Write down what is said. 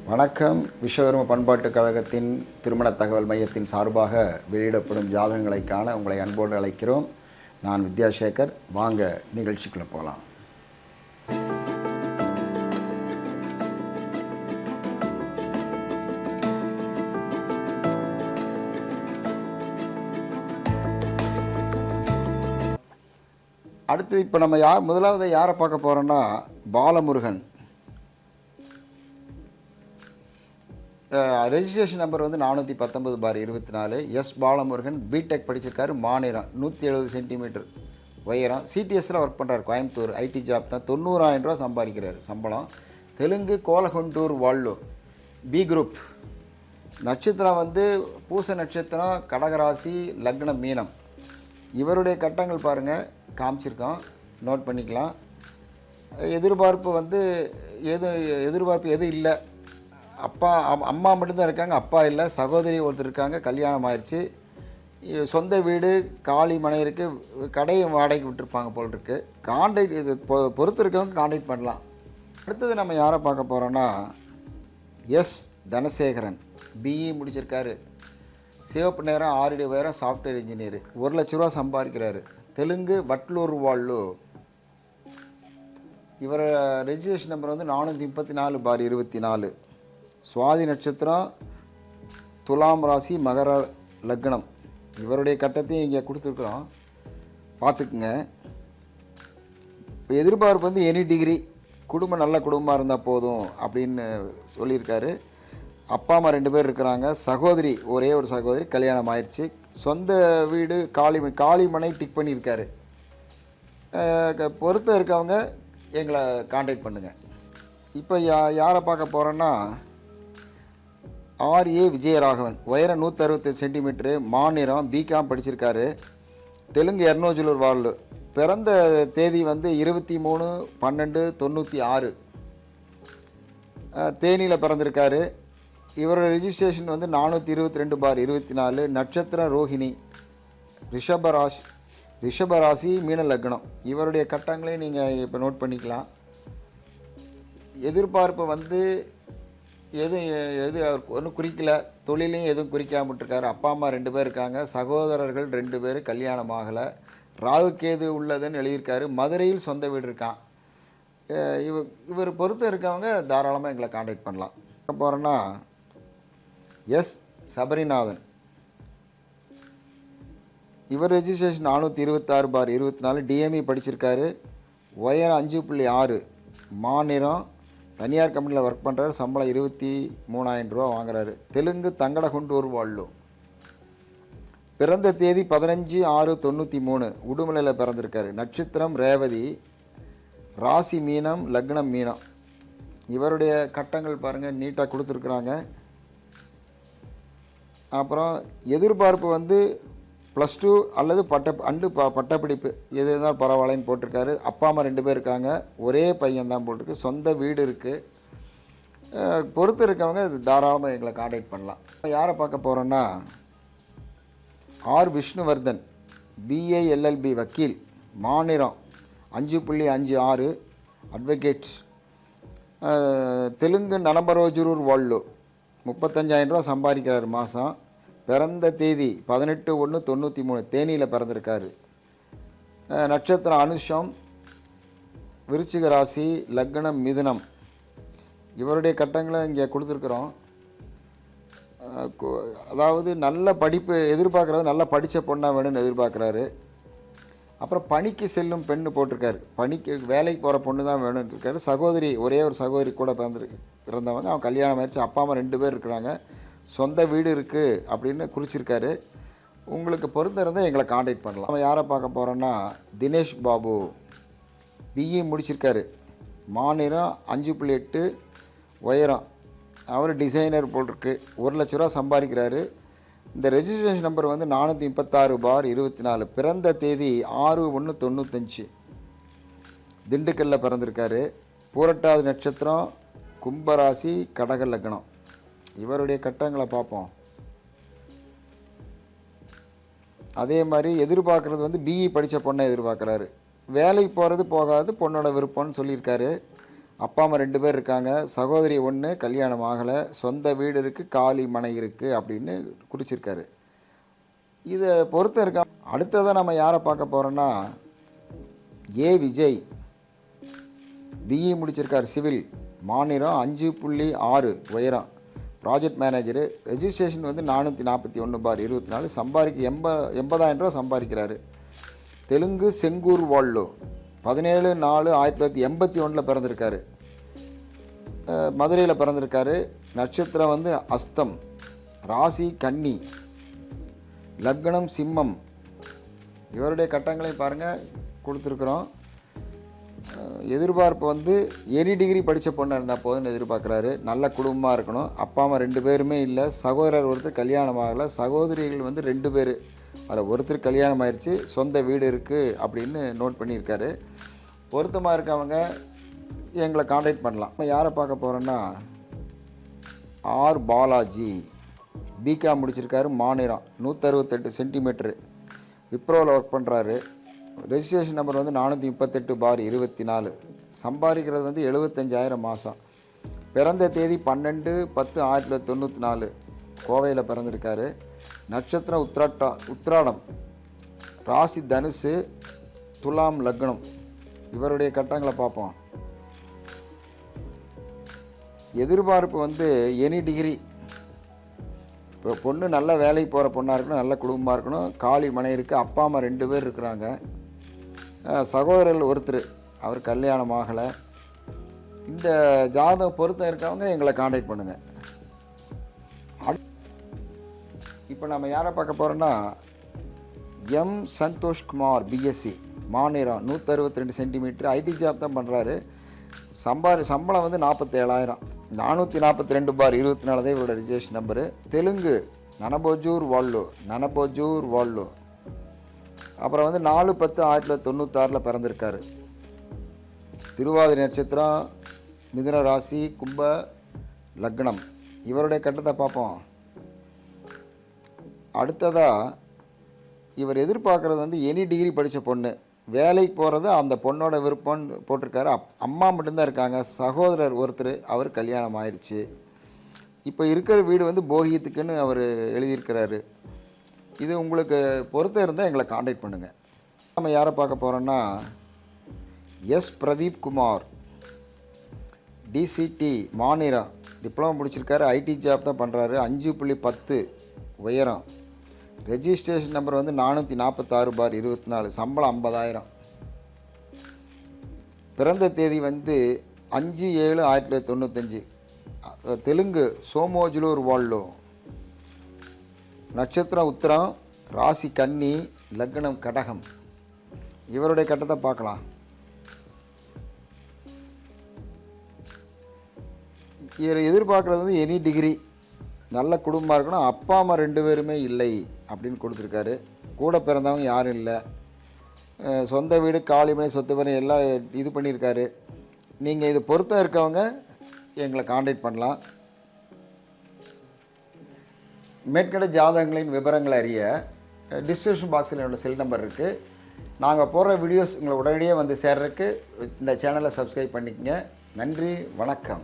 வணக்கம். விஸ்வகர்ம பண்பாட்டுக் கழகத்தின் திருமண தகவல் மையத்தின் சார்பாக வெளியிடப்படும் ஜாதகங்களை காண உங்களை அன்போடு அழைக்கிறோம். நான் வித்யாசேகர். வாங்க நிகழ்ச்சிக்குள்ளே போகலாம். அடுத்து இப்போ நம்ம முதலாவது யாரை பார்க்க போகிறோன்னா பாலமுருகன். ரெஜிஸ்ட்ரேஷன் நம்பர் வந்து 419/24. எஸ் பாலமுருகன். பிடெக் படிச்சிருக்காரு. மாநிலம் 170 சென்டிமீட்டர் உயரம். சிடிஎஸ்சில் ஒர்க் பண்ணுறாரு. கோயம்புத்தூர் ஐடி ஜாப் தான். 90,000 ரூபா சம்பாதிக்கிறார் சம்பளம். தெலுங்கு, கோலகுண்டூர், வால்லூர். B group. நட்சத்திரம் வந்து பூச நட்சத்திரம், கடகராசி, லக்னம் மீனம். இவருடைய கட்டங்கள் பாருங்கள் காமிச்சிருக்கோம், நோட் பண்ணிக்கலாம். எதிர்பார்ப்பு வந்து எதுவும் இல்லை. அம்மா மட்டும்தான் இருக்காங்க, அப்பா இல்லை. சகோதரி ஒருத்தர் இருக்காங்க, கல்யாணம் ஆயிடுச்சு. சொந்த வீடு, காலி மனை இருக்குது. கடையை வாடகைக்கு விட்டுருப்பாங்க போல் இருக்குது. கான்டாக்ட் இது பொறுத்து இருக்கவங்க கான்டாக்ட் பண்ணலாம். அடுத்தது நம்ம யாரை பார்க்க போகிறோன்னா எஸ் தனசேகரன். பிஇ முடிச்சிருக்காரு. சிவப்பு நேரம், 6 அடி உயரம், சாஃப்ட்வேர் இன்ஜினியர். 1 லட்ச ரூபா சம்பாதிக்கிறாரு. தெலுங்கு, வட்லூர், வால்லூர். இவர ரெஜிஸ்ட்ரேஷன் நம்பர் வந்து 434/24. சுவாதி நட்சத்திரம், துலாம் ராசி, மகர லக்னம். இவருடைய கட்டத்தையும் இங்கே கொடுத்துருக்குறோம், பார்த்துக்குங்க. எதிர்பார்ப்பு வந்து எனி டிகிரி, குடும்பம் நல்ல குடும்பமாக இருந்தால் போதும் அப்படின்னு சொல்லியிருக்காரு. அப்பா அம்மா 2 பேர் இருக்கிறாங்க. சகோதரி, ஒரே ஒரு சகோதரி, கல்யாணம் ஆயிடுச்சு. சொந்த வீடு, காளிமனை டிக் பண்ணியிருக்காரு. பொறுத்த இருக்கவங்க எங்களை கான்டாக்ட் பண்ணுங்கள். இப்போ யாரை பார்க்க போகிறோன்னா ஆர்ஏ விஜயராகவன். உயரம் 160 சென்டிமீட்ரு. மாநிலம் பிகாம் படிச்சிருக்காரு. தெலுங்கு, எர்ணாகுளம், வால்லு. பிறந்த தேதி வந்து 23/12/96. தேனியில் பிறந்திருக்காரு. இவரோட ரெஜிஸ்ட்ரேஷன் வந்து 422/24. நட்சத்திரம் ரோஹிணி. ரிஷபராசி, மீன லக்னம். இவருடைய கட்டங்களையும் நீங்கள் இப்போ நோட் பண்ணிக்கலாம். எதிர்பார்ப்பு வந்து எது அவருக்கு ஒன்றும் குறிக்கல. தொழிலையும் எதுவும் குறிக்காமட்டிருக்காரு. அப்பா அம்மா 2 பேர் இருக்காங்க. சகோதரர்கள் 2 பேர், கல்யாணம் ஆகலை. ராகுகேது உள்ளதுன்னு எழுதியிருக்காரு. மதுரையில் சொந்த வீடு இருக்கான். இவர் பொறுத்து இருக்கவங்க தாராளமாக எங்களை கான்டாக்ட் பண்ணலாம். போகிறோன்னா எஸ் சபரிநாதன். இவர் ரெஜிஸ்ட்ரேஷன் 426/24. டிஎம்இ படிச்சிருக்காரு. உயரம் 5.6. மாநிலம் தனியார் கம்பெனியில் ஒர்க் பண்ணுறாரு. சம்பளம் 23,000 ரூபா வாங்குறாரு. தெலுங்கு, தங்கடகுண்டூர், வால்லூர். பிறந்த தேதி 15/6/93. உடுமலையில் பிறந்திருக்காரு. நட்சத்திரம் ரேவதி. ராசி மீனம், லக்னம் மீனம். இவருடைய கட்டங்கள் பாருங்கள், நீட்டாக கொடுத்துருக்குறாங்க. அப்புறம் எதிர்பார்ப்பு வந்து +2 அல்லது பட்டப்படிப்பு எது இருந்தாலும் பரவாயில்லன்னு போட்டிருக்காரு. அப்பா அம்மா 2 பேர் இருக்காங்க. ஒரே பையன்தான் போட்டிருக்கு. சொந்த வீடு இருக்குது. பொறுத்து இருக்கவங்க தாராளமாக எங்களை கான்டாக்ட் பண்ணலாம். யாரை பார்க்க போகிறோன்னா ஆர் விஷ்ணுவர்தன். பிஏ எல்எல்பி வக்கீல். மாநிலம் 5.56. அட்வொகேட். தெலுங்கு, நலம்பரோஜுரூர், வால்லூர். 35,000 ரூபா சம்பாதிக்கிறார் மாதம். பிறந்த தேதி 18/1/93. தேனியில் பிறந்திருக்காரு. நட்சத்திரம் அனுஷம். விருச்சிக ராசி, லக்னம் மிதுனம். இவருடைய கட்டங்களை இங்கே கொடுத்துருக்குறோம். அதாவது நல்ல படிப்பு எதிர்பார்க்குறது, நல்லா படித்த பொண்ணாக வேணும்னு எதிர்பார்க்குறாரு. அப்புறம் பணிக்கு செல்லும் பெண்ணு போட்டிருக்காரு. பணிக்கு வேலைக்கு போகிற பொண்ணு தான் வேணும்னு இருக்காரு. சகோதரி, ஒரே ஒரு சகோதரி கூட பிறந்தவங்க. அவன் கல்யாணம் ஆயிடுச்சு. அப்பா அம்மா 2 பேர் இருக்கிறாங்க. சொந்த வீடு இருக்குது அப்படின்னு குறிச்சிருக்காரு. உங்களுக்கு பொறுத்த இருந்தால் எங்களை கான்டாக்ட் பண்ணலாம். நம்ம யாரை பார்க்க போகிறோன்னா தினேஷ் பாபு. பிஇ முடிச்சிருக்காரு. மாநிலம் 5.8. உயரம். அவர் டிசைனர் போட்டிருக்கு. 1 லட்ச ரூபா சம்பாதிக்கிறாரு. இந்த ரெஜிஸ்ட்ரேஷன் நம்பர் வந்து 436/24. பிறந்த தேதி 6/1/95. திண்டுக்கல்லில் பிறந்திருக்காரு. பூரட்டாதி நட்சத்திரம், கும்பராசி, கடக லக்னம். இவருடைய கட்டங்களை பார்ப்போம். அதே மாதிரி எதிர்பார்க்குறது வந்து பிஇ படித்த பொண்ணை எதிர்பார்க்குறாரு. வேலைக்கு போகிறது போகாது பொண்ணோட விருப்பம்னு சொல்லியிருக்காரு. அப்பா அம்மா 2 பேர் இருக்காங்க, சகோதரி 1 கல்யாணம் ஆகலை, சொந்த வீடு இருக்குது, காலி மனை இருக்குது அப்படின்னு குறிச்சிருக்காரு. இதை பொறுத்த இருக்கா. அடுத்ததாக நம்ம யாரை பார்க்க போகிறோன்னா ஏ விஜய். பிஇ முடிச்சிருக்கார், சிவில், மாநிலம், 5.6 உயரம், ப்ராஜெக்ட் மேனேஜரு, ரெஜிஸ்ட்ரேஷன் வந்து 441/24, சம்பாதிக்க 80,000 ரூபா சம்பாதிக்கிறாரு. தெலுங்கு, செங்கூர் வால்லோ, 17/4/1981 பிறந்திருக்காரு. மதுரையில் பிறந்திருக்காரு. நட்சத்திரம் வந்து அஸ்தம், ராசி கன்னி, லக்னம் சிம்மம். இவருடைய கட்டங்களையும் பாருங்கள் கொடுத்துருக்குறோம். எதிர்பார்ப்பு வந்து எனி டிகிரி படித்த பொண்ணாக இருந்தால் போதும்னு எதிர்பார்க்குறாரு. நல்ல குடும்பமாக இருக்கணும். அப்பா அம்மா 2 பேருமே இல்லை, சகோதரர் ஒருத்தர் கல்யாணம் ஆகலை, சகோதரிகள் வந்து 2 பேர், அதில் ஒருத்தர் கல்யாணம் ஆயிடுச்சு, சொந்த வீடு இருக்குது அப்படின்னு நோட் பண்ணியிருக்காரு. பொருத்தமாக இருக்கவங்க எங்களை காண்டாக்ட் பண்ணலாம். நம்ம யாரை பார்க்க போகிறோன்னா ஆர் பாலாஜி. பிகாம் முடிச்சிருக்காரு, மாநிலம், 168 சென்டிமீட்ரு, விப்ரோவில் ஒர்க் பண்ணுறாரு. ரெஜிஸ்ட்ரேஷன் நம்பர் வந்து 438/24, சம்பாதிக்கிறது வந்து 75,000 மாதம். பிறந்த தேதி 12/10/1994, கோவையில் பிறந்திருக்காரு. நட்சத்திரம் உத்திராடம், ராசி தனுசு, துலாம் லக்னம். இவருடைய கட்டங்களை பார்ப்போம். எதிர்பார்ப்பு வந்து எனி டிகிரி. இப்போ பொண்ணு நல்ல வேலைக்கு போகிற பொண்ணாக இருக்கணும், நல்ல குடும்பமாக இருக்கணும், காலி மனை இருக்குது, அப்பா அம்மா 2 பேர் இருக்கிறாங்க, சகோதரர்கள் ஒருத்தர், அவர் கல்யாணம் ஆகலை. இந்த ஜாதகம் பொருத்தம் இருக்கவங்க எங்களை காண்டாக்ட் பண்ணுங்கள். இப்போ நம்ம யாரை பார்க்க போகிறோன்னா எம் சந்தோஷ்குமார், பிஎஸ்சி, மாநிலம், 162 சென்டிமீட்டர், ஐடி ஜாப் தான் பண்ணுறாரு. சம்பளம் வந்து 47,000, 442/24 தான் இவரோட ரிஜிஸ்ட்ரேஷன் நம்பரு. தெலுங்கு, நனபோஜூர் வால்லோ. அப்புறம் வந்து 4/10/1996 பிறந்திருக்காரு. திருவாதிரை நட்சத்திரம், மிதுன ராசி, கும்ப லக்னம். இவருடைய கட்டத்தை பார்ப்போம். அடுத்ததாக இவர் எதிர்பார்க்குறது வந்து எனி டிகிரி படித்த பொண்ணு, வேலைக்கு போகிறது அந்த பொண்ணோட விருப்பம்னு போட்டிருக்காரு. அம்மா மட்டும்தான் இருக்காங்க, சகோதரர் ஒருத்தர், அவர் கல்யாணம் ஆயிடுச்சு. இப்போ இருக்கிற வீடு வந்து போகியத்துக்குன்னு அவர் எழுதியிருக்கிறாரு. இது உங்களுக்கு பொறுத்த இருந்தால் எங்களை காண்டாக்ட் பண்ணுங்கள். நம்ம யாரை பார்க்க போகிறோன்னா எஸ் பிரதீப் குமார், டிசிடி, மாநிலம், டிப்ளமோ முடிச்சிருக்காரு, ஐடி ஜாப் தான் பண்ணுறாரு, 5.10 உயரம், ரெஜிஸ்ட்ரேஷன் நம்பர் வந்து 446/24, சம்பளம் 50,000. பிறந்த தேதி வந்து 5/7/1995, தெலுங்கு, சோமோஜுலூர் வால்லோ, நட்சத்திரம் உத்திரம், ராசி கன்னி, லக்னம் கடகம். இவருடைய கட்டத்தை பார்க்கலாம். இவர் எதிர்பார்க்குறது வந்து எனி டிகிரி, நல்ல குடும்பமாக இருக்கணும், அப்பா அம்மா 2 பேருமே இல்லை அப்படின்னு கொடுத்துருக்காரு. கூட பிறந்தவங்க யாரும் இல்லை, சொந்த வீடு, காலிமனை, சொத்து பண்ணி எல்லாம் இது பண்ணியிருக்காரு. நீங்கள் இது பொறுத்த இருக்கவங்க எங்களை காண்டாக்ட் பண்ணலாம். மேற்கண்ட ஜாதகங்களின் விவரங்களை அறிய டிஸ்கிரிப்ஷன் பாக்ஸில் என்னோடய செல் நம்பர் இருக்குது. நாங்கள் போடுற வீடியோஸ் உங்களை உடனடியே வந்து சேர்றதுக்கு இந்த சேனலை சப்ஸ்கிரைப் பண்ணிக்கங்க. நன்றி, வணக்கம்.